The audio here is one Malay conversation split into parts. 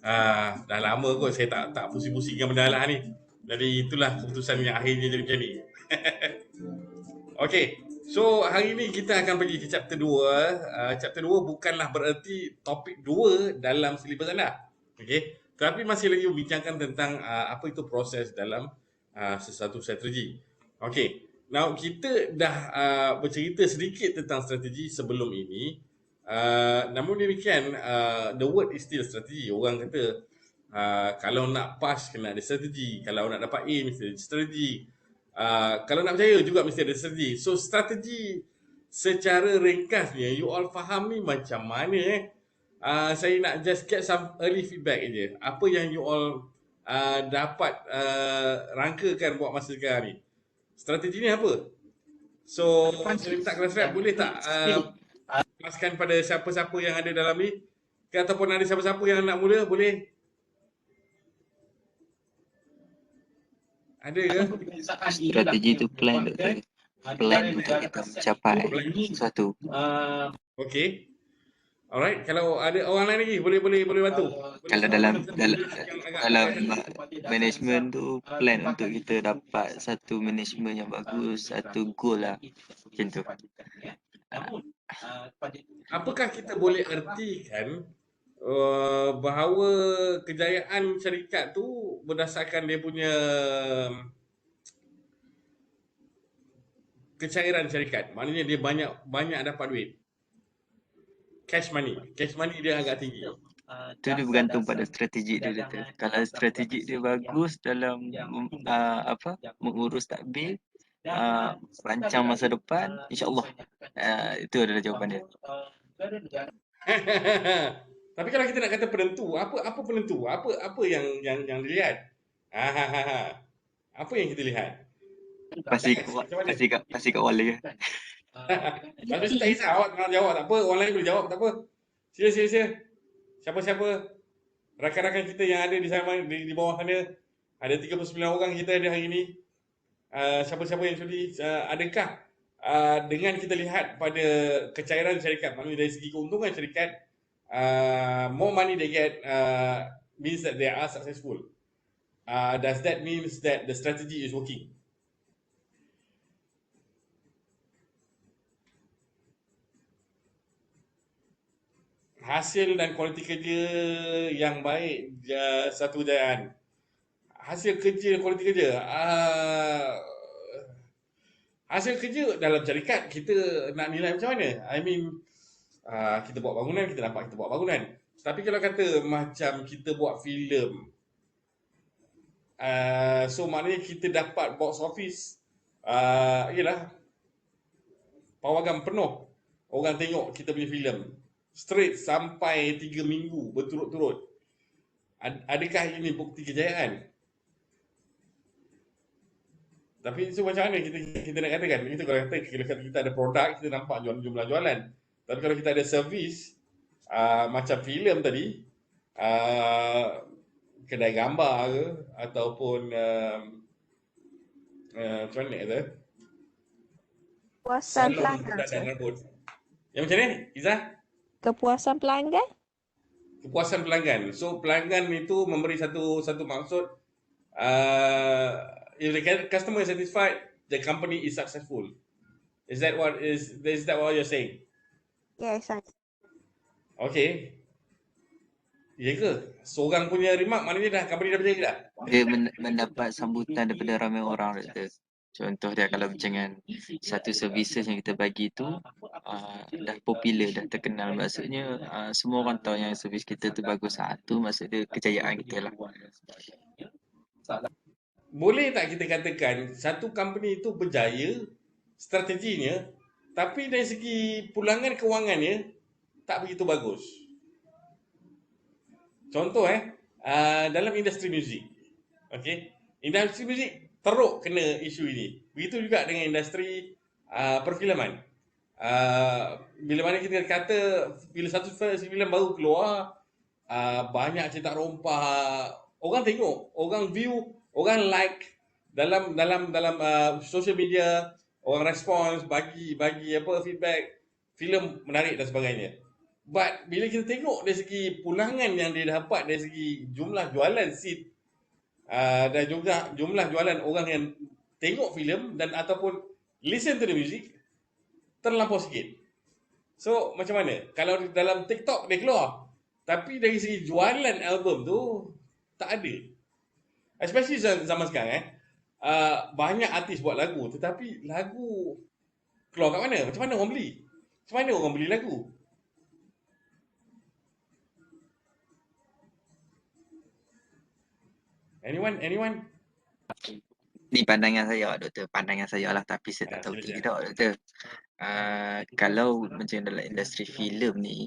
Dah lama kot saya tak pusing-pusingkan benda lah ni. Jadi itulah keputusan yang akhirnya jadi macam ni. Okey. So hari ni kita akan pergi ke chapter 2. Chapter 2 bukanlah bererti topik 2 dalam silibus anda. Okey. Tetapi masih lagi membincangkan tentang apa itu proses dalam sesuatu strategi. Okey. Now kita dah bercerita sedikit tentang strategi sebelum ini. Namun demikian the word is still strategi. Orang kata kalau nak pass kena ada strategi, kalau nak dapat A mesti ada strategi, kalau nak berjaya juga mesti ada strategi. So strategi secara ringkasnya you all faham ni macam mana saya nak just get some early feedback je. Apa yang you all dapat rangkakan buat masa sekarang ni. Strategi ni apa? So saya minta kelas rap boleh tak paskan pada siapa-siapa yang ada dalam ni, ataupun ada siapa-siapa yang nak mula boleh. Ada ke? Strategi tu plan untuk kita mencapai sesuatu. Okey. Alright, kalau ada orang lain lagi boleh bantu. Kalau dalam management tu plan untuk kita dapat satu management yang bagus, satu goal lah macam tu. Apakah kita boleh ertikan bahawa kejayaan syarikat tu berdasarkan dia punya kecairan syarikat? Maknanya dia banyak dapat duit. Cash money dia agak tinggi. Tu dia bergantung pada strategi dia. Kalau strategi dia bagus dalam mengurus takbir, rancang masa depan, insya-Allah itu adalah jawapan dia. Tapi kalau kita nak kata penentu, apa penentu? Apa yang dilihat? Apa yang kita lihat? Pasti kat wala ke. Tapi tak kisah awak nak jawab tak apa, orang lain boleh jawab tak apa. Sila. Siapa-siapa rakan-rakan kita yang ada di sana di bawah sana, ada 39 orang kita ada hari ini. Siapa-siapa yang sudi, adakah dengan kita lihat pada kecairan syarikat, maknanya dari segi keuntungan syarikat, more money they get means that they are successful. Does that means that the strategy is working? Hasil dan kualiti kerja yang baik satu kejayaan. Hasil kerja, kualiti kerja. Hasil kerja dalam syarikat kita nak nilai macam mana? I mean, kita buat bangunan, kita nampak kita buat bangunan. Tapi kalau kata macam kita buat filem, so maknanya kita dapat box office, ialah pawagam penuh. Orang tengok kita punya filem straight sampai 3 minggu berturut-turut. Adakah ini bukti kejayaan? Tapi itu macam mana kita nak katakan? Itu kalau kita ada produk, kita nampak jumlah jualan. Tapi kalau kita ada servis, macam filem tadi, kedai gambar ke, ataupun macam mana kata? Kepuasan pelanggan. Yang macam ni, Izzah? Kepuasan pelanggan? Kepuasan pelanggan. So pelanggan itu memberi satu maksud. If the customer is satisfied, the company is successful. Is that what you're saying? Yes, I. Okay. Ya ke? Seorang punya remark maknanya dah company dah berjaya dah? Dia mendapat sambutan daripada ramai orang kata. Contoh dia kalau dengan satu services yang kita bagi tu dah popular, dah terkenal, maksudnya semua orang tahu yang servis kita tu bagus. Tu maksud dia kejayaan kita lah. Boleh tak kita katakan satu company itu berjaya strateginya, tapi dari segi pulangan kewangannya tak begitu bagus? Contoh dalam industri muzik. Okey, industri muzik teruk kena isu ini. Begitu juga dengan industri perfilman. Bila mana kita kata bila satu filem baru keluar, banyak cetak rompah, orang tengok, orang view, orang like dalam social media, orang respons, bagi apa feedback, filem menarik dan sebagainya. But bila kita tengok dari segi pulangan yang dia dapat dari segi jumlah jualan seat dan juga jumlah jualan orang yang tengok filem dan ataupun listen to the music terlampau sikit. So macam mana? Kalau dalam TikTok dia keluar, tapi dari segi jualan album tu tak ada. Especially zaman sekarang banyak artis buat lagu tetapi lagu keluar kat mana? Macam mana orang beli? Macam mana orang beli lagu? Anyone? Ni pandangan saya doktor, pandangan saya lah, tapi saya tak tahu Silakan. tidak doktor. Kalau macam dalam industri filem ni,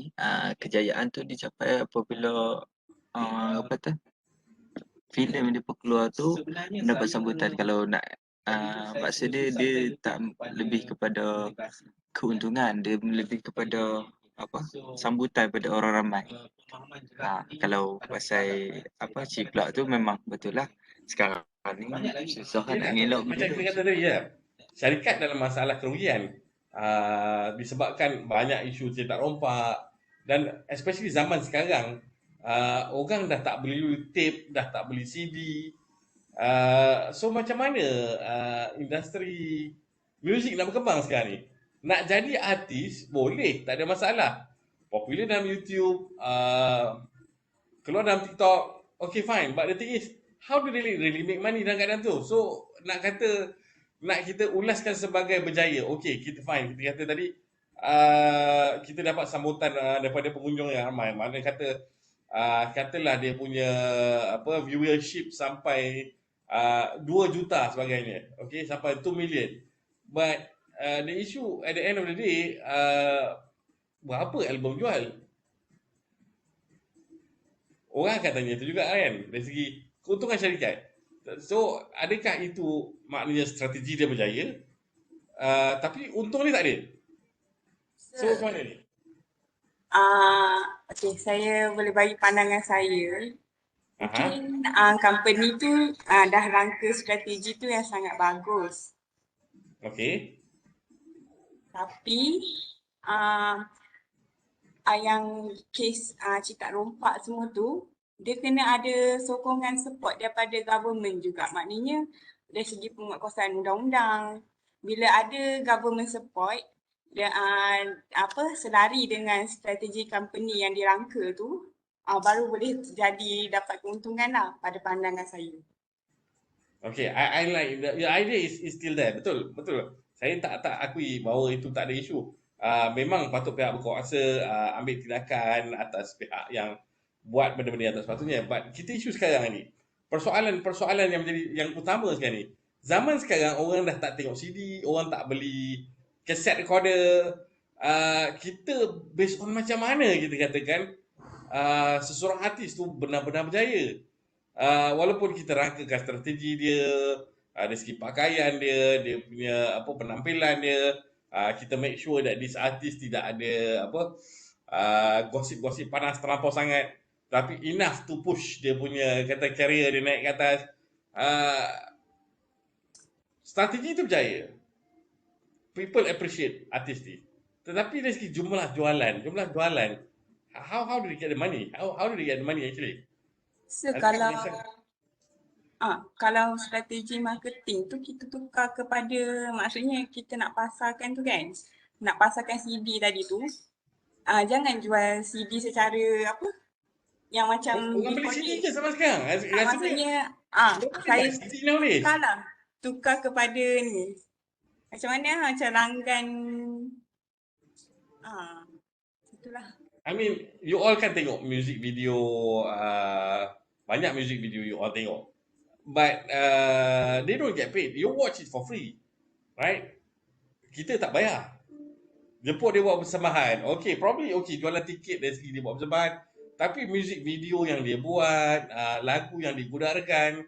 kejayaan tu dicapai apabila apa tu, filem yang dia keluar tu mendapat sambutan. Kalau nak maksud dia tak lebih kepada keuntungan, dia lebih kepada apa, sambutan pada orang ramai. Kalau pasal apa ciplak tu memang betul lah. Sekarang ni susah Dia nak tak, ngelak macam benda kita tu. kata tadi ya. Syarikat dalam masalah kerugian disebabkan banyak isu cetak rompak dan especially zaman sekarang orang dah tak beli tape, dah tak beli CD. So macam mana industri muzik nak berkembang sekarang ni? Nak jadi artis boleh, tak ada masalah. Popular dalam YouTube, keluar dalam TikTok, okay fine. But the thing is, how do they really make money dalam keadaan tu? So nak kita ulaskan sebagai berjaya. Okay, kita fine. Kita kata tadi kita dapat sambutan daripada pengunjung yang ramai. Mana katalah dia punya viewership sampai 2 juta sebagainya. Okay, sampai 2 million. But the issue at the end of the day, berapa album jual? Orang akan tanya itu juga kan, dari segi keuntungan syarikat. So adakah itu maknanya strategi dia berjaya, tapi untung ni tak ada? So macam mana ni? Okay, saya boleh bagi pandangan saya. Aha. Mungkin company tu dah rangka strategi tu yang sangat bagus. Okay. Tapi yang kes citak rompak semua tu, dia kena ada sokongan support daripada government juga. Maknanya dari segi penguatkuasaan undang-undang, bila ada government support, dia selari dengan strategi company yang dirangka tu, baru boleh jadi dapat keuntungan lah pada pandangan saya. Okay, I like the idea is still there. Betul. Saya tak akui bahawa itu tak ada isu. Memang patut pihak berkuasa ambil tindakan atas pihak yang buat benda-benda yang tak sepatutnya. But kita isu sekarang ni, persoalan yang menjadi yang utama sekarang ni. Zaman sekarang orang dah tak tengok CD, orang tak beli cassette recorder. Kita based on macam mana kita katakan seseorang artis tu benar-benar berjaya. Walaupun kita rangkakan strategi dia, dari segi pakaian dia, dia punya penampilan dia, kita make sure that this artist tidak ada gosip-gosip panas terlampau sangat, tapi enough to push dia punya kata career dia naik ke atas. Strategi tu berjaya. People appreciate artis ni. Tetapi dari segi jumlah jualan, how do they get the money? How do they get the money actually? So Adakah kalau strategi marketing tu kita tukar kepada, maksudnya kita nak pasarkan tu kan, nak pasarkan CD tadi tu, jangan jual CD secara yang macam orang beli CD je sama sekarang. maksudnya saya tukar kepada ni, macam mana macam langgan, itulah. I mean, you all kan tengok music video, banyak music video you all tengok. But they don't get paid. You watch it for free. Right? Kita tak bayar. Jemput dia buat persembahan. Okay, probably okay jualan tiket dari segi dia buat persembahan. Tapi music video yang dia buat, lagu yang digunakan,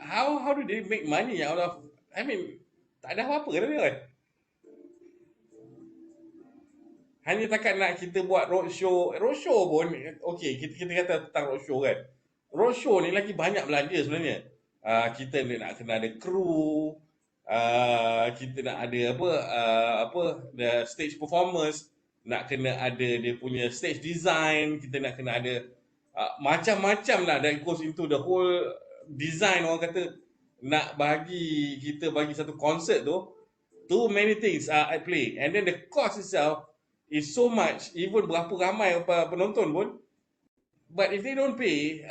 how do they make money out of, I mean, tak ada apa-apa kan dia kan? Hanya takat nak kita buat roadshow pun, okay, kita kata tentang roadshow kan. Roadshow ni lagi banyak belanja sebenarnya. Kita nak kena ada kru, kita nak ada the stage performers, nak kena ada dia punya stage design, kita nak kena ada macam-macam lah that goes into the whole design. Orang kata nak bagi satu konsert tu, too many things are at play, and then the cost itself is so much, even berapa ramai penonton pun, but if they don't pay,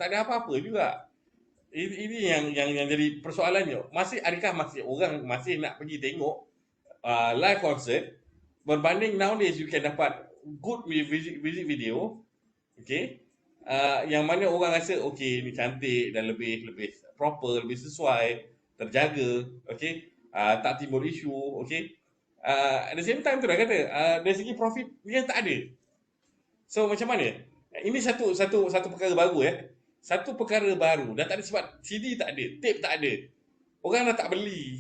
tak ada apa-apa juga. Ini yang jadi persoalannya. Adakah masih orang masih nak pergi tengok live concert berbanding nowadays you can dapat good music video, okay, yang mana orang rasa okay ni cantik dan lebih proper, lebih sesuai, terjaga, okay, tak timbul isu, okay. At the same time tu dah kata dari segi profit dia tak ada. So macam mana? Ini satu perkara baru Satu perkara baru. Dah tak ada, sebab CD tak ada, tape tak ada. Orang dah tak beli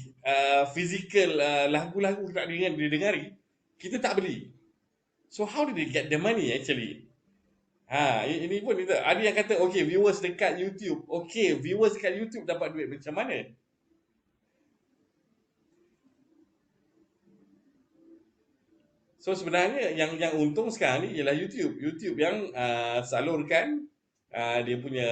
physical lagu-lagu tak didengari. Kita tak beli. So how did they get the money actually? Ini pun ada yang kata okay, viewers dekat YouTube. Okay, viewers dekat YouTube dapat duit macam mana? So sebenarnya yang untung sekarang ni ialah YouTube. YouTube yang salurkan dia punya,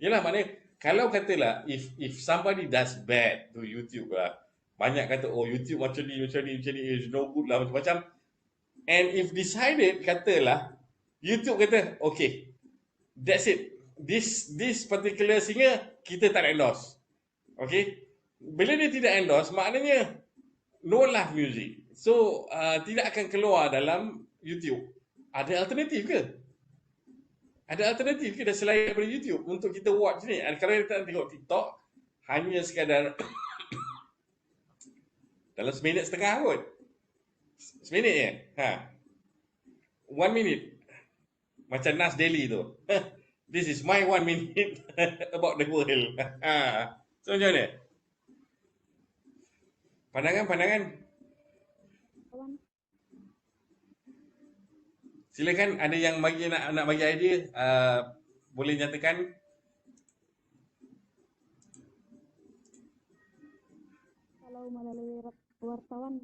yalah, maknanya kalau katalah if somebody does bad to YouTube lah, banyak kata oh YouTube macam ni is no good lah, macam-macam. And if decided katalah YouTube kata okay, that's it, this particular singer kita tak endorse, okay, bila dia tidak endorse maknanya no live music. So tidak akan keluar dalam YouTube. Ada alternatif ke? Ada alternatif ke selain daripada YouTube untuk kita watch ni? Kalau kita tengok TikTok, hanya sekadar dalam seminit setengah kot. Seminit je. 1 minute. Macam Nas Daily tu. This is my 1 minute about the world. So macam mana? Pandangan? Silakan, ada yang nak bagi idea, boleh nyatakan. Kalau melalui wartawan.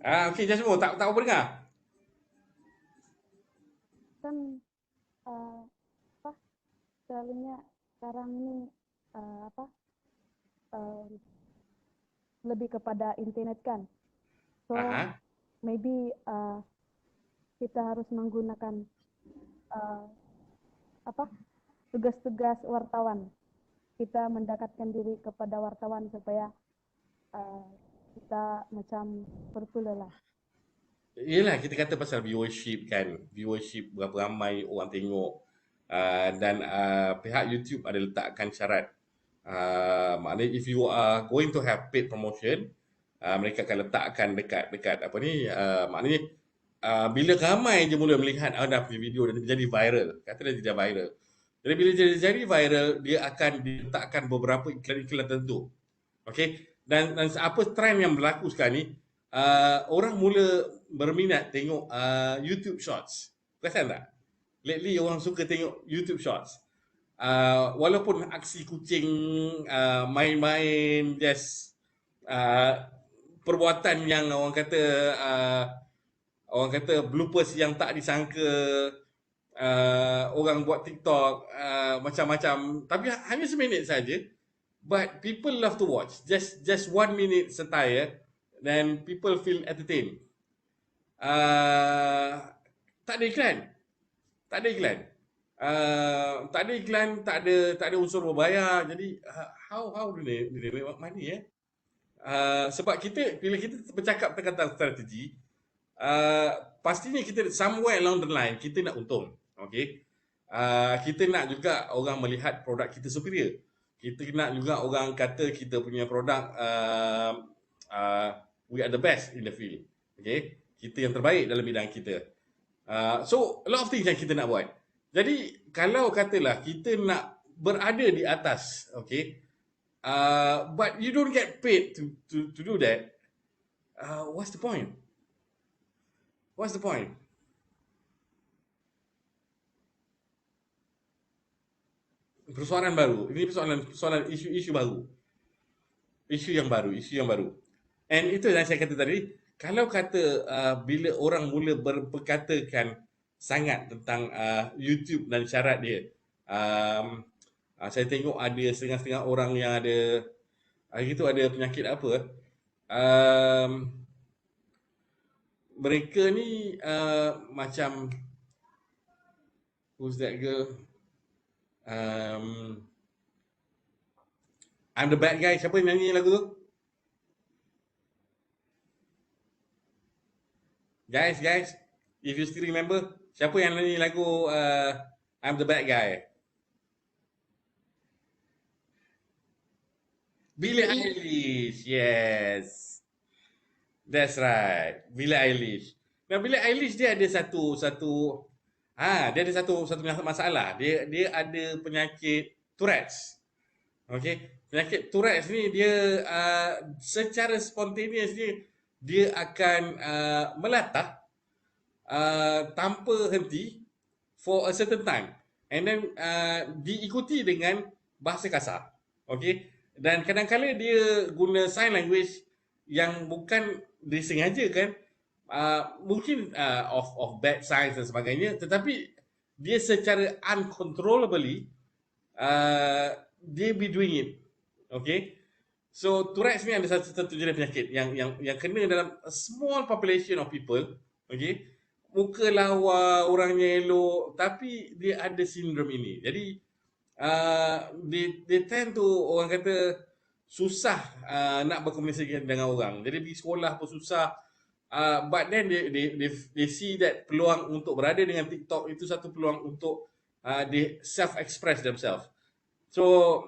Okey, jangan semua tak apa dengar. Kan selalunya sekarang ini lebih kepada internet kan. So maybe kita harus menggunakan tugas-tugas wartawan. Kita mendekatkan diri kepada wartawan supaya kita macam popular lah. Yelah, kita kata pasal viewership kan. Viewership, berapa ramai orang tengok. Dan pihak YouTube ada letakkan syarat. Maknanya if you are going to have paid promotion, mereka akan letakkan dekat apa ni, maknanya bila ramai je mula melihat anda punya video dan jadi viral, katalah dia viral. Jadi bila jadi viral, dia akan diletakkan beberapa iklan-iklan tertentu. Okey, dan apa trend yang berlaku sekarang ni, orang mula berminat tengok YouTube Shorts. Perasan tak? Lately orang suka tengok YouTube Shorts. Walaupun aksi kucing, main-main, just perbuatan yang orang kata bloopers yang tak disangka, orang buat TikTok macam-macam, tapi hanya seminit saja, but people love to watch. Just 1 minute satire, then people feel entertained. Tak ada iklan, tak ada unsur berbayar. Jadi how do they make money sebab bila kita bercakap tentang strategi, pastinya kita somewhere along the line kita nak untung. Okay, kita nak juga orang melihat produk kita superior. Kita nak juga orang kata kita punya produk we are the best in the field. Okay, kita yang terbaik dalam bidang kita. So a lot of things yang kita nak buat. Jadi kalau katalah kita nak berada di atas, okay, but you don't get paid to do that, what's the point? What's the point? Persoalan baru. Ini persoalan isu baru. Isu yang baru. And itu yang saya kata tadi, kalau kata bila orang mula berperkatakan sangat tentang YouTube dan syarat dia, saya tengok ada setengah-setengah orang yang ada hari tu ada penyakit apa, um, mereka ni macam who's that girl, um, I'm the bad guy, siapa yang nyanyi lagu tu? Guys, if you still remember, siapa yang nyanyi lagu I'm the bad guy? Billie Eilish, yes. That's right, Billie Eilish. Nah, Billie Eilish dia ada dia ada satu masalah. Dia ada penyakit Tourette's. Okey, penyakit Tourette's ni dia secara spontaneous dia akan melatah tanpa henti for a certain time, and then diikuti dengan bahasa kasar. Okey, dan kadang-kadang dia guna sign language yang bukan disengajakan, mungkin of bad signs dan sebagainya, tetapi dia secara uncontrollably dia be doing it. Okay, so Tourette's ni ada satu jenis penyakit yang kena dalam a small population of people. Okay, muka lawa, orangnya elok, tapi dia ada sindrom ini. Jadi they tend to, orang kata, susah nak berkomunikasi dengan orang. Jadi pergi sekolah pun susah. But then they see that peluang untuk berada dengan TikTok itu satu peluang untuk they self-express themselves. So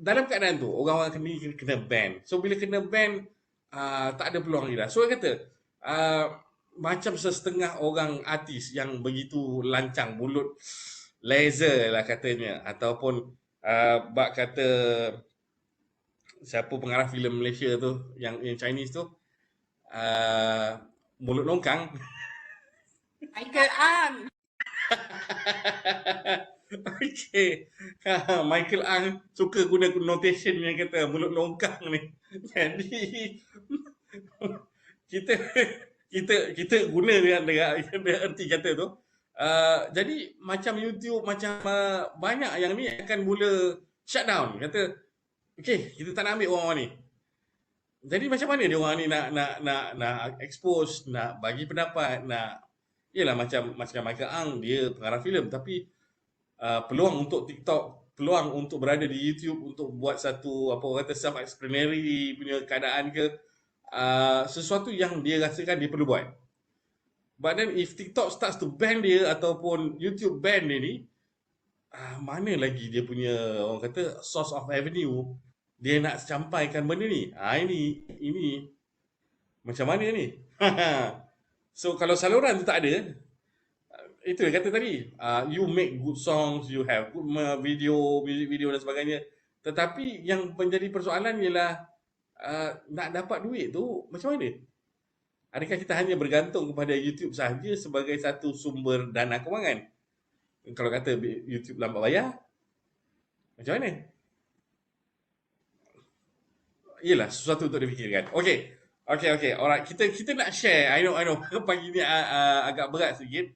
dalam keadaan tu orang-orang kena ban. So bila kena ban, tak ada peluang lagi dah. So dia kata macam setengah orang artis yang begitu lancang, mulut laser lah katanya, ataupun bak kata siapa pengarah filem Malaysia tu yang Chinese tu, mulut longkang. Michael Ang. Okay. Michael Ang suka guna notation yang kata mulut longkang ni. Jadi kita guna dengan erti kata tu. Jadi macam YouTube, macam banyak yang ni akan mula shutdown. Kata, okay, kita tak nak ambil orang-orang ni. Jadi macam mana dia orang ni nak expose, nak bagi pendapat, yalah macam Michael Ang, dia pengarah filem, tapi peluang untuk TikTok, peluang untuk berada di YouTube untuk buat satu apa orang kata self-explanatory punya keadaan ke, sesuatu yang dia rasakan dia perlu buat. But then if TikTok starts to ban dia ataupun YouTube ban dia ni, mana lagi dia punya orang kata source of revenue dia nak sampaikan benda ni. Ini macam mana ni? So kalau saluran tu tak ada, itu dia kata tadi, you make good songs, you have good music video dan sebagainya, tetapi yang menjadi persoalan ialah nak dapat duit tu macam mana? Adakah kita hanya bergantung kepada YouTube sahaja sebagai satu sumber dana kewangan? Kalau kata YouTube lambat bayar, macam mana? Yelah, sesuatu untuk difikirkan. Okay. Alright. Kita nak share. I know. Pagi ni agak berat sedikit.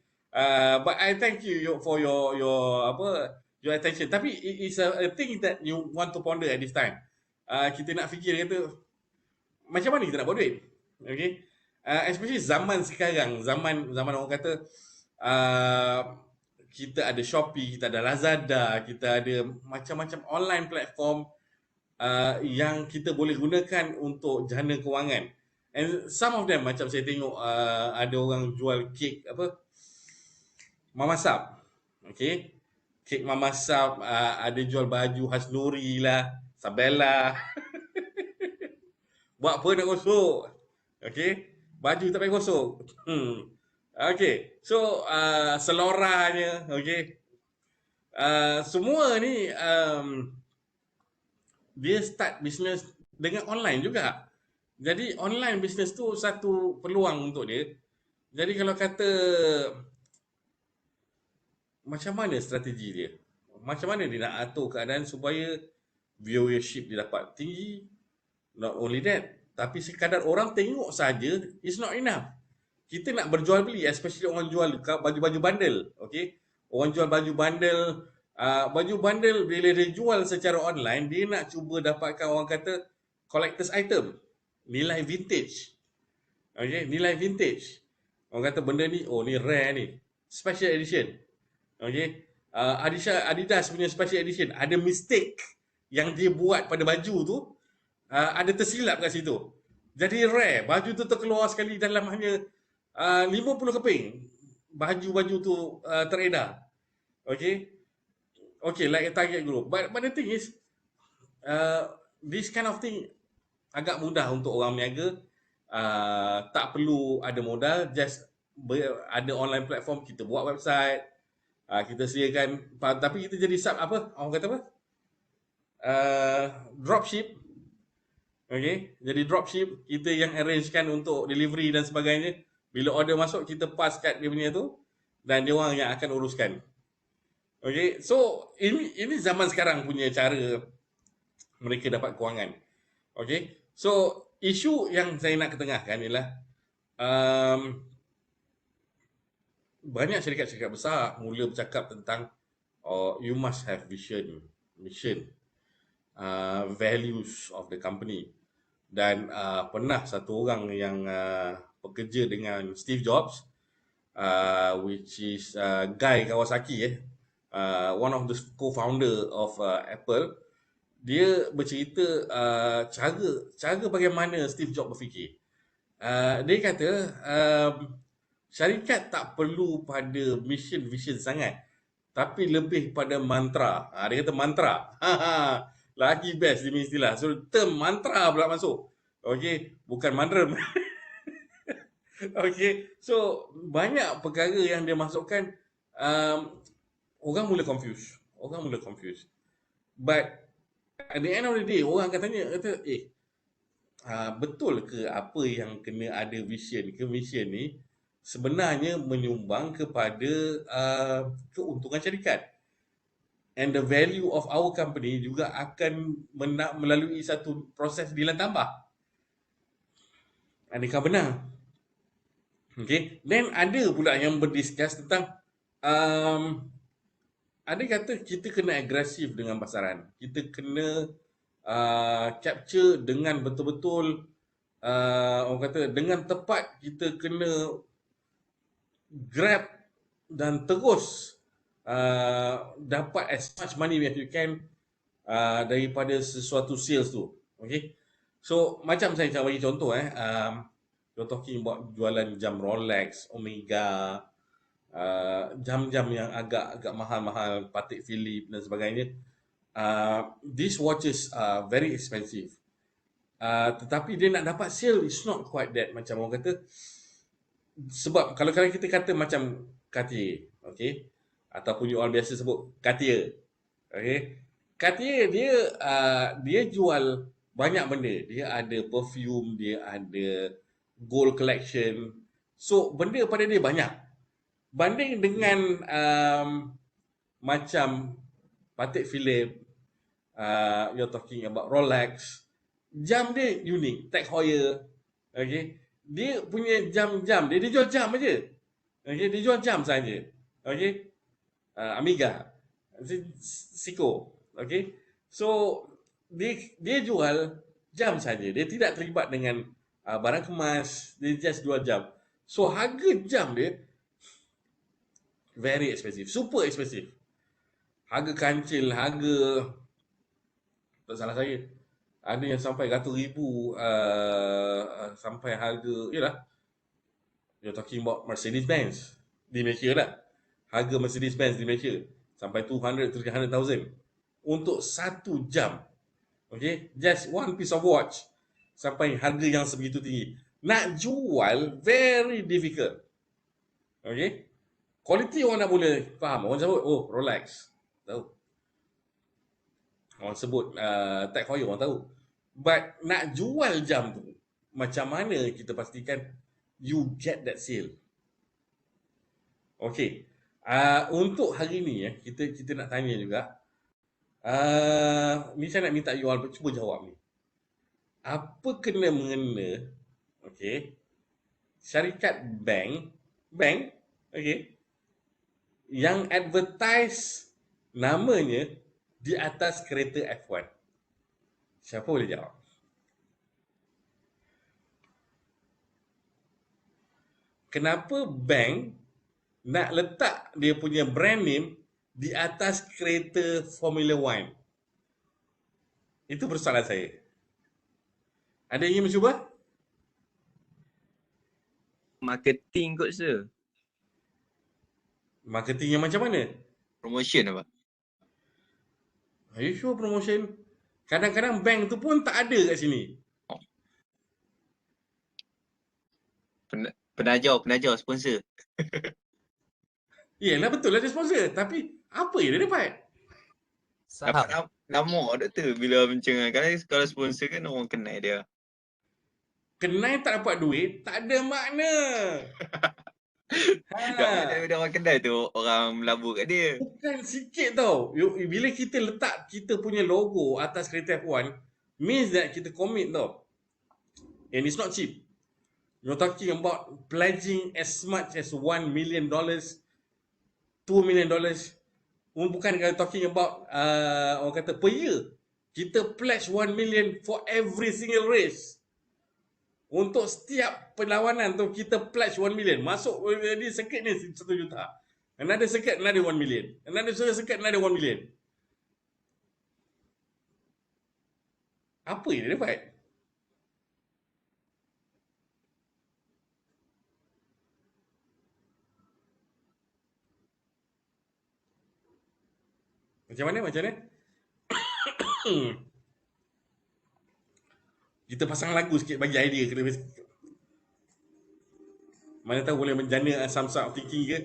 But I thank you for your attention. Tapi it is a thing that you want to ponder at this time. Kita nak fikir kata macam mana kita nak buat duit. Okay. Especially zaman sekarang, zaman orang kata kita ada Shopee, kita ada Lazada, kita ada macam-macam online platform yang kita boleh gunakan untuk jana kewangan. And some of them, macam saya tengok ada orang jual kek Mama Sap. Okay, kek Mama Sap, ada jual baju Hasnuri lah, Sabella. Buat apa nak gosok? Okay, baju tak payah gosok. Okay, so seloranya, okay, semua ni dia start bisnes dengan online juga. Jadi online bisnes tu satu peluang untuk dia. Jadi kalau kata macam mana strategi dia, macam mana dia nak atur keadaan supaya viewership dia dapat tinggi. Not only that, tapi sekadar orang tengok saja is not enough. Kita nak berjual beli, especially orang jual baju-baju bundle, okay? Orang jual baju bundle bila dia jual secara online, dia nak cuba dapatkan orang kata collector's item, nilai vintage. Okay, nilai vintage. Orang kata benda ni, oh ni rare ni, special edition. Okay, Adidas punya special edition, ada mistake yang dia buat pada baju tu, ada tersilap kat situ. Jadi rare, baju tu terkeluar sekali dalam hanya 50 keping. Baju-baju tu teredar. Okay, like a target group. But the thing is, this kind of thing agak mudah untuk orang berniaga. Tak perlu ada modal, just ada online platform, kita buat website, kita sediakan, tapi kita jadi orang kata apa? Dropship. Okay, jadi dropship, kita yang arrangekan untuk delivery dan sebagainya. Bila order masuk, kita pass kat dia punya tu, dan dia orang yang akan uruskan. Okay, so ini zaman sekarang punya cara mereka dapat kewangan. Okay, so isu yang saya nak ketengahkan ialah banyak syarikat-syarikat besar mula bercakap tentang you must have vision, mission, values of the company. Dan pernah satu orang yang bekerja dengan Steve Jobs, which is Guy Kawasaki, one of the co-founder of Apple. Dia bercerita cara bagaimana Steve Jobs berfikir. Dia kata syarikat tak perlu pada mission vision sangat, tapi lebih pada mantra. Dia kata mantra. Lagi best dia punya istilah. So term mantra pula masuk. Okey, bukan mantra. Okey, so banyak perkara yang dia masukkan, orang mula confuse. But at the end of the day, orang akan tanya, betul ke apa yang kena ada vision ke mission ni sebenarnya menyumbang kepada keuntungan syarikat? And the value of our company juga akan melalui satu proses nilai tambah. Adakah benar? Okay. Then ada pula yang berdiskus tentang ada kata kita kena agresif dengan pasaran. Kita kena capture dengan betul-betul, orang kata dengan tepat. Kita kena grab dan terus dapat as much money as you can daripada sesuatu sales tu. Okay. So macam saya bagi contoh, you're talking about jualan jam Rolex, Omega, jam-jam yang agak mahal-mahal, Patek Philippe dan sebagainya. These watches are very expensive. Tetapi dia nak dapat sale is not quite that, macam orang kata. Sebab kalau kita kata macam Cartier, okay, ataupun orang biasa sebut Cartier, okay, Cartier dia jual banyak benda. Dia ada perfume, dia ada gold collection. So benda pada dia banyak. Banding dengan macam Patek Philippe, you're talking about Rolex, jam dia unik, Tag Heuer, okay. Dia punya jam-jam, dia jual jam aja. Okay, dia jual jam saja. Okay. Amiga, Seiko, okay. So dia jual jam saja. Dia tidak terlibat dengan barang kemas, dia just jual jam. So harga jam dia very expensive, super expensive. Harga kancil, harga, tak salah saya, ada yang sampai ratus ribu, sampai harga, yalah, you're talking about Mercedes-Benz di Malaysia lah. Harga Mercedes-Benz di Malaysia sampai 200,000-300,000 untuk satu jam. Okay, just one piece of watch sampai harga yang sebegitu tinggi. Nak jual very difficult. Okay, quality orang nak boleh faham. Orang sebut, oh Rolex, tahu. Orang sebut Tag Heuer, orang tahu. But nak jual jam tu, macam mana kita pastikan you get that sale? Okay, untuk hari ni kita nak tanya juga. Ni saya nak minta you all cuba jawab ni. apa kena mengena, okey, syarikat bank, okey, yang advertise namanya di atas kereta F1? Siapa boleh jawab? Kenapa bank nak letak dia punya brand name di atas kereta Formula One? Itu persoalan saya. Ada yang ingin mencuba? Marketing kot sir. Marketing yang macam mana? Promotion apa? Are you sure promotion? Kadang-kadang bank tu pun tak ada kat sini. Penajar sponsor. Yelah betul lah dia sponsor. Tapi apa yang dia dapat? Dapat nama doktor bila macam kalau sponsor kan orang kenal dia. Kenal tak dapat duit, tak ada makna. Tak mana daripada orang kenal tu orang melabur kat dia. Bukan sikit tau. Bila kita letak kita punya logo atas kereta F1, means that kita commit tau. And it's not cheap. You're talking about pledging as much as $1 million, $2 million. Bukan kalau talking about orang kata per year. Kita pledge 1 million for every single race. Untuk setiap perlawanan tu kita pledge 1 million. Masuk di circuit ni 1 juta. Another circuit another 1 million. Another circuit another 1 million. Apa yang dia dapat? Macam mana? Kita pasang lagu sikit bagi idea. Mana tahu boleh menjana some sort of thinking ke?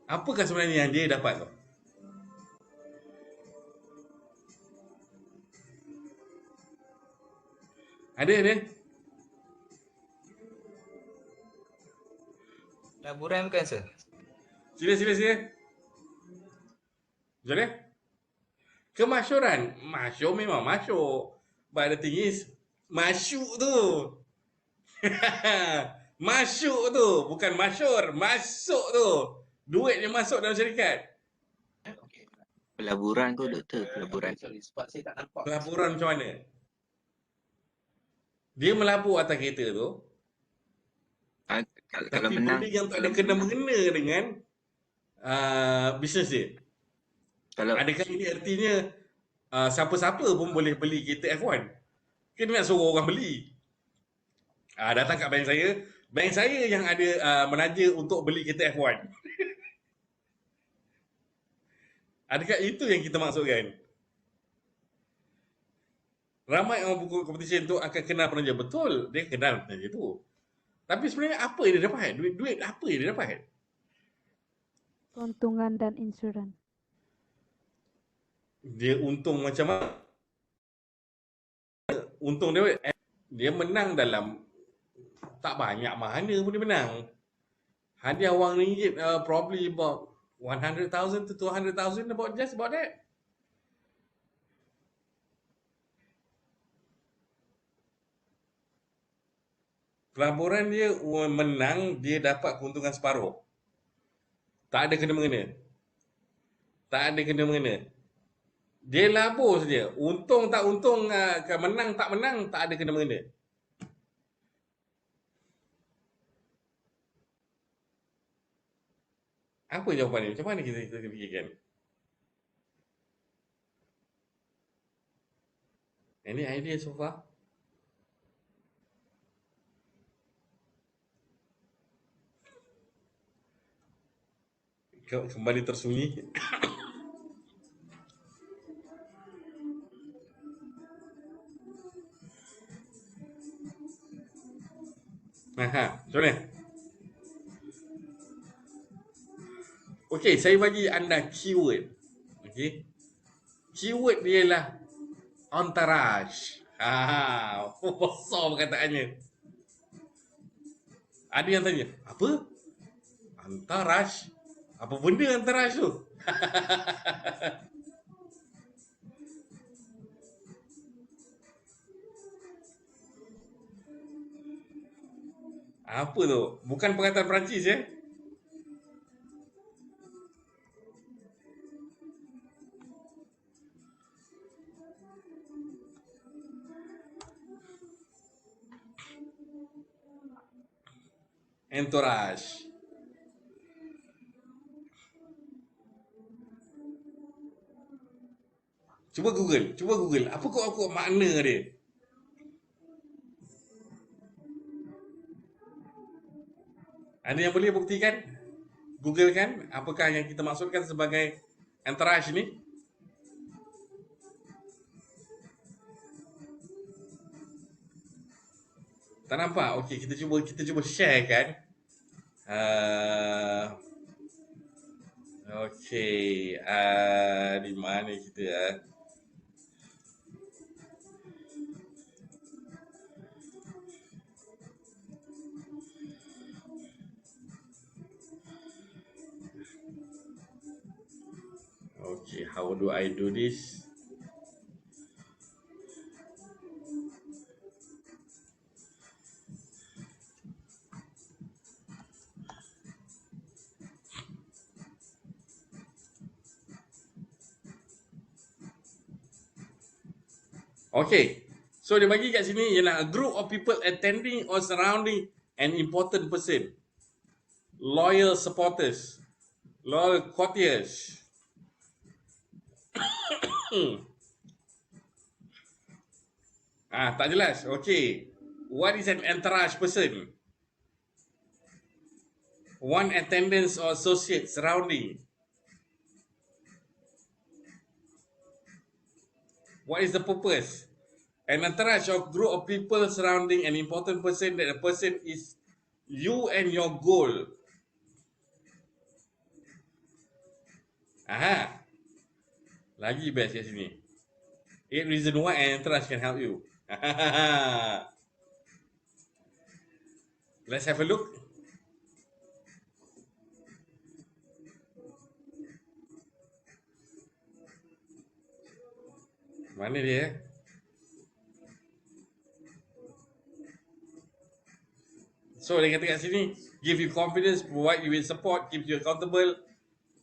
Apakah sebenarnya yang dia dapat tu? Ada. Laburan bukan sir? Sila. Macam mana? Kemasyuran. Masyur memang masyur. But the thing is, masyuk tu. Masyuk tu. Bukan masyur. Masuk tu. Duit dia masuk dalam syarikat. Pelaburan kot doktor, pelaburan. Pelaburan macam mana? Dia melabur atas kereta tu. Kalau Tapi menang, benda yang tak ada kena-mengena dengan bisnes dia. kalau Adakah ini artinya siapa-siapa pun boleh beli kereta F1? Kena nak suruh orang beli. Datang kat bank saya. Bank saya yang ada menaja untuk beli kereta F1. Adakah itu yang kita maksudkan? Ramai orang buku competition tu akan kenal penaja. Betul, dia kenal penaja tu. Tapi sebenarnya apa yang dia dapat? Duit apa yang dia dapat? Keuntungan dan insurans. Dia untung macam mana? Untung dia menang dalam tak banyak mana pun dia menang. Hadiah wang ringgit probably about 100,000 to 200,000, just about that. Pelaburan dia menang, dia dapat keuntungan separuh. Tak ada kena-mengena. Dia labur saja. Untung tak untung, menang tak menang, tak ada kena-mengena. Apa jawapan ni? Macam mana kita fikirkan? Any idea so far? Kembali tersunyi. Macam mana? Okey, saya bagi anda keyword. Okey. Keyword dia ialah entourage. Besar perkataannya. Ada yang tanya, apa? Entourage? Apa benda entourage tu? Apa tu? Bukan perkataan Perancis ya? Entourage. Cuba Google. Apa makna dia? Ada yang boleh buktikan? Google kan apakah yang kita maksudkan sebagai entourage ni? Tak nampak? Okey, kita cuba share kan. Okey, di mana kita Okay, how do I do this? Okay, so dia bagi kat sini ialah a group of people attending or surrounding an important person. Loyal supporters, loyal courtiers. Tak jelas. Okay, what is an entourage person? One attendance or associate surrounding. What is the purpose? An entourage of group of people surrounding an important person that the person is you and your goal. Lagi best kat sini. 8 reason why an entourage can help you. Let's have a look. Mana dia? So dia kata kat sini, give you confidence, provide you with support, keep you accountable,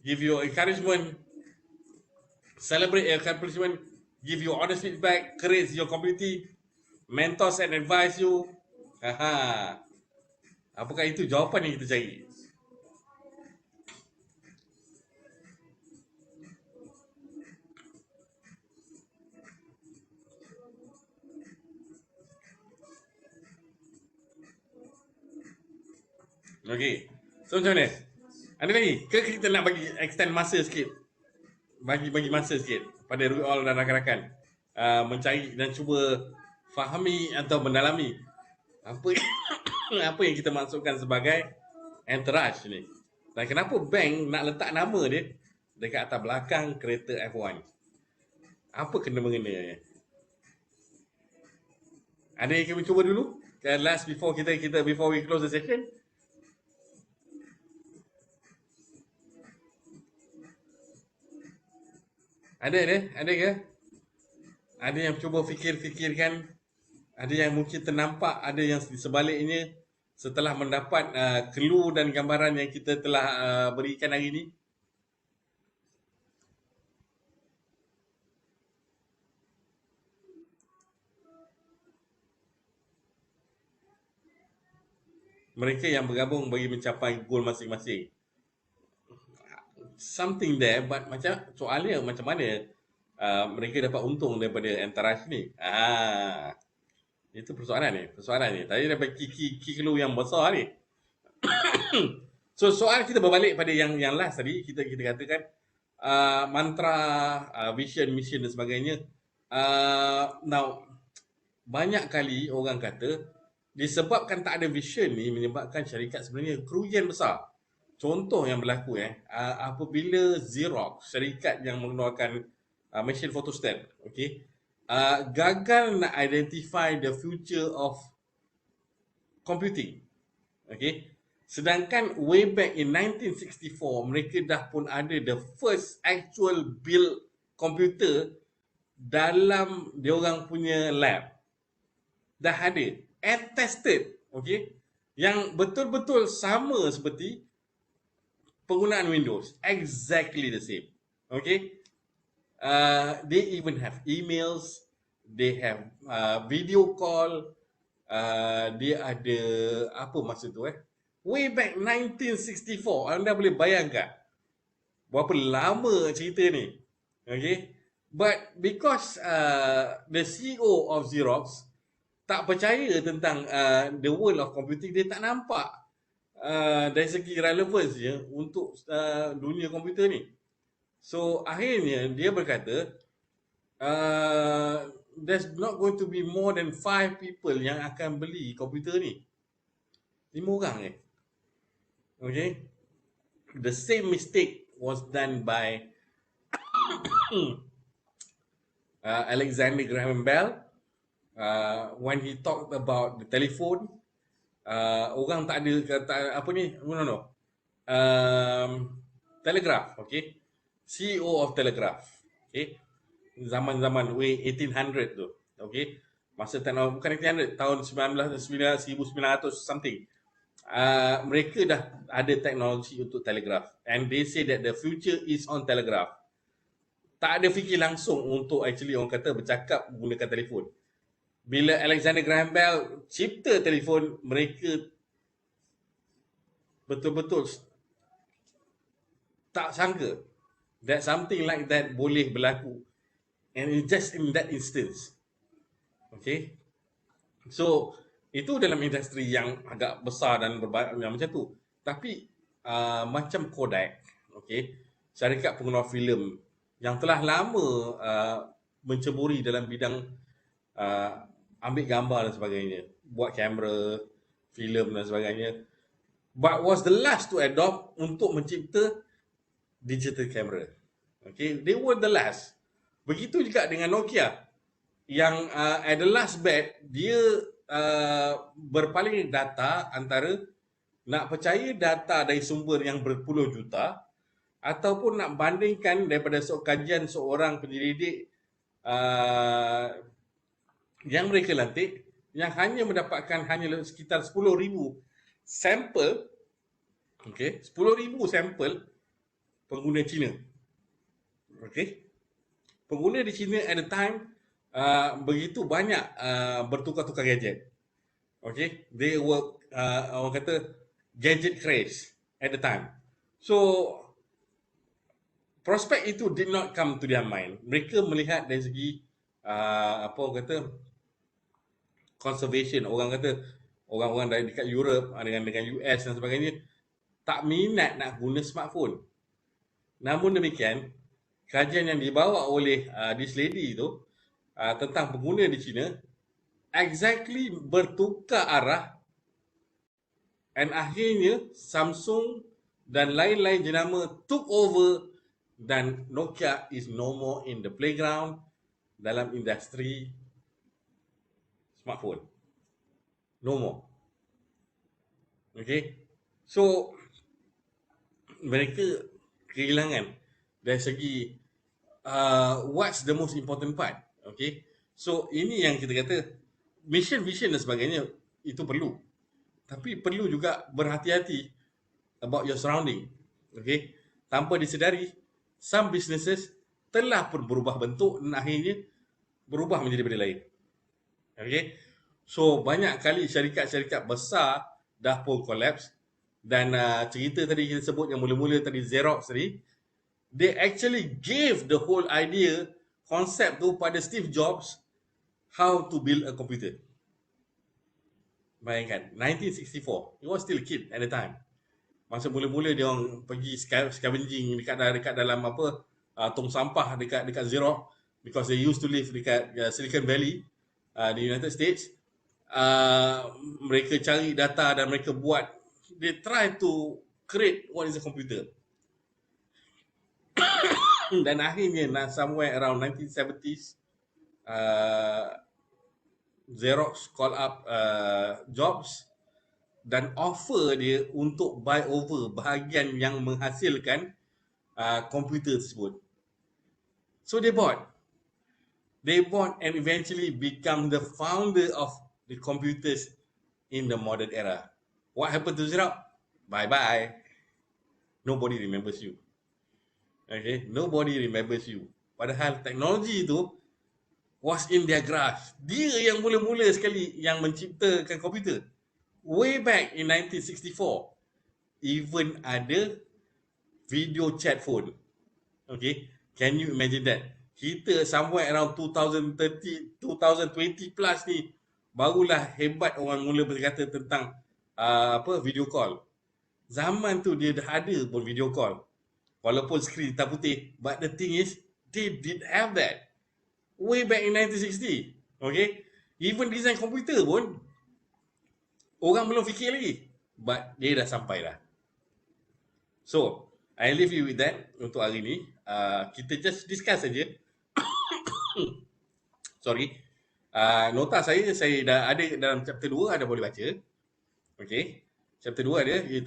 give you encouragement, celebrate your accomplishment, give you honest feedback, create your community, mentors and advise you. Apakah itu jawapan yang kita cari? Okey. So macam mana? Ada lagi? Ke kita nak bagi extend masa sikit? Bagi masa sikit pada all dan rakan-rakan mencari dan cuba fahami atau mendalami apa apa yang kita maksudkan sebagai entourage ni. Dan kenapa bank nak letak nama dia dekat atas belakang kereta F1? Apa kena mengenanya? Ada yang kami cuba dulu? Last before before we close the session. Ada ke? Ada yang cuba fikirkan, ada yang mungkin ternampak, ada yang di sebaliknya setelah mendapat clue dan gambaran yang kita telah berikan hari ini. Mereka yang bergabung bagi mencapai goal masing-masing. Something there, but macam soalnya macam mana mereka dapat untung daripada entourage ni? Itu persoalan ni. Tadi dapat key clue yang besar ni. So soal kita berbalik pada yang last tadi, kita katakan mantra, vision, mission dan sebagainya. Now banyak kali orang kata disebabkan tak ada vision ni menyebabkan syarikat sebenarnya kerugian besar. Contoh yang berlaku apabila Xerox, syarikat yang mengeluarkan mesin photostat, gagal nak identify the future of computing. Sedangkan way back in 1964 mereka dah pun ada the first actual build computer dalam diorang punya lab. Dah ada and tested, yang betul-betul sama seperti penggunaan Windows. Exactly the same. Okay? They even have emails, they have video call, dia ada apa masa tu way back 1964. Anda boleh bayangkan berapa lama cerita ni. Okay? But because the CEO of Xerox tak percaya tentang the world of computing, dia tak nampak dari segi relevance je untuk dunia komputer ni. So akhirnya dia berkata there's not going to be more than 5 people yang akan beli komputer ni. 5 orang Okay. The same mistake was done by Alexander Graham Bell when he talked about the telephone. Orang tak ada kata apa ni, no. Telegraph, okay. CEO of Telegraph, okay. Zaman-zaman way 1800 tu, okay. Masa teknologi bukan 1800, tahun 1900 something. Mereka dah ada teknologi untuk telegraph, and they say that the future is on telegraph. Tak ada fikir langsung untuk actually orang kata bercakap menggunakan telefon. Bila Alexander Graham Bell cipta telefon, mereka betul-betul tak sangka that something like that boleh berlaku, and it's just in that instance. Okay. So itu dalam industri yang agak besar dan yang macam tu. Tapi macam Kodak, okay, syarikat pengeluar filem yang telah lama menceburi dalam bidang ambil gambar dan sebagainya, buat kamera, filem dan sebagainya, but was the last to adopt untuk mencipta digital camera. Okay, they were the last. Begitu juga dengan Nokia yang at the last bet, dia berpaling data antara nak percaya data dari sumber yang berpuluh juta ataupun nak bandingkan daripada kajian seorang penyelidik yang mereka lantik, yang hanya mendapatkan hanya sekitar 10,000 sampel, okay, 10,000 sampel pengguna Cina. Okay, pengguna di China at the time begitu banyak bertukar-tukar gadget. Okay, they were orang kata gadget craze at the time. So prospek itu did not come to their mind. Mereka melihat dari segi apa orang kata conservation. Orang kata orang-orang dari dekat Europe dengan US dan sebagainya tak minat nak guna smartphone. Namun demikian, kajian yang dibawa oleh this lady tu tentang pengguna di China exactly bertukar arah, and akhirnya Samsung dan lain-lain jenama took over, dan Nokia is no more in the playground dalam industri smartphone. No more. Okay. So mereka kehilangan dari segi what's the most important part. Okay. So ini yang kita kata mission, vision dan sebagainya itu perlu. Tapi perlu juga berhati-hati about your surrounding. Okay. Tanpa disedari, some businesses telah pun berubah bentuk dan akhirnya berubah menjadi benda lain. Okay. So banyak kali syarikat-syarikat besar dah pun collapse, dan cerita tadi kita sebut yang mula-mula tadi Xerox tadi, they actually gave the whole idea, konsep tu pada Steve Jobs, how to build a computer. Bayangkan, 1964, he was still a kid at the time. Masa mula-mula dia orang pergi scavenging dekat dalam apa tong sampah dekat Xerox, because they used to live dekat Silicon Valley di United States. Mereka cari data dan mereka buat, they try to create what is a computer. Dan akhirnya somewhere around 1970s, Xerox call up Jobs dan offer dia untuk buy over bahagian yang menghasilkan komputer tersebut. So they bought and eventually become the founder of the computers in the modern era. What happened to Xerox? Bye-bye. Nobody remembers you. Okay, nobody remembers you. Padahal teknologi itu was in their grasp. Dia yang mula-mula sekali yang menciptakan komputer. Way back in 1964, even ada video chat phone. Okay, can you imagine that? Kita somewhere around 2030, 2020 plus ni barulah hebat orang mula berkata tentang video call. Zaman tu dia dah ada pun video call. Walaupun skrin hitam putih, but the thing is they did have that way back in 1960. Okay, even design komputer pun orang belum fikir lagi, but dia dah sampai dah. So I leave you with that untuk hari ni. Kita just discuss saja. Sorry. Nota saya dah ada dalam chapter 2, ada boleh baca. Okay. Chapter 2 ada, dia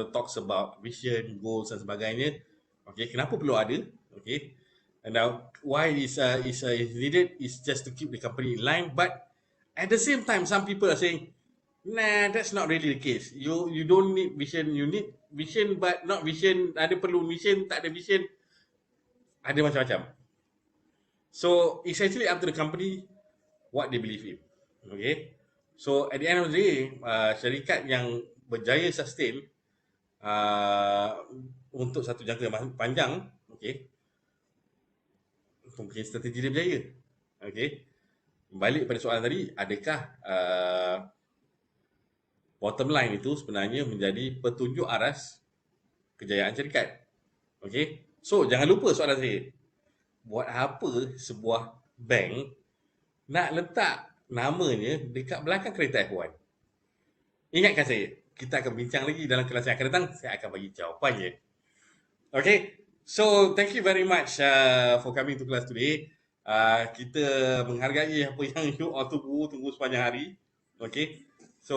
talks about vision, goals dan sebagainya. Okay, kenapa perlu ada? Okay. And now, why is needed is just to keep the company in line. But at the same time, some people are saying, nah, that's not really the case. You don't need vision. You need vision but not vision. Ada perlu vision, tak ada vision. Ada macam-macam. So, it's actually up to the company what they believe in. Okay. So, at the end of the day, syarikat yang berjaya sustain untuk satu jangka panjang, okay, mungkin strategi dia berjaya. Okay. Balik pada soalan tadi, adakah bottom line itu sebenarnya menjadi petunjuk aras kejayaan syarikat? Okay. So, jangan lupa soalan saya. Buat apa sebuah bank nak letak namanya dekat belakang kereta F1? Ingatkan saya, kita akan bincang lagi dalam kelas yang akan datang. Saya akan bagi jawapannya. Okay. So, thank you very much for coming to class today. Kita menghargai apa yang you all tunggu sepanjang hari. Okay. So,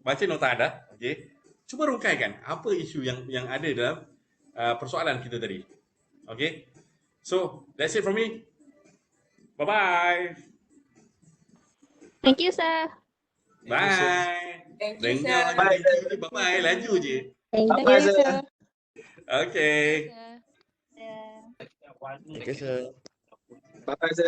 baca nota anda. Okay. Cuba rungkaikan apa isu yang ada dalam persoalan kita tadi. Okay. So, that's it from me. Bye-bye. Thank you, sir. Bye. Thank you, Dengar sir. thank you je. Bye-bye. Laju je. Thank Bye-bye, you, sir. sir. Okay. Sir. Okay, sir. Bye-bye, sir.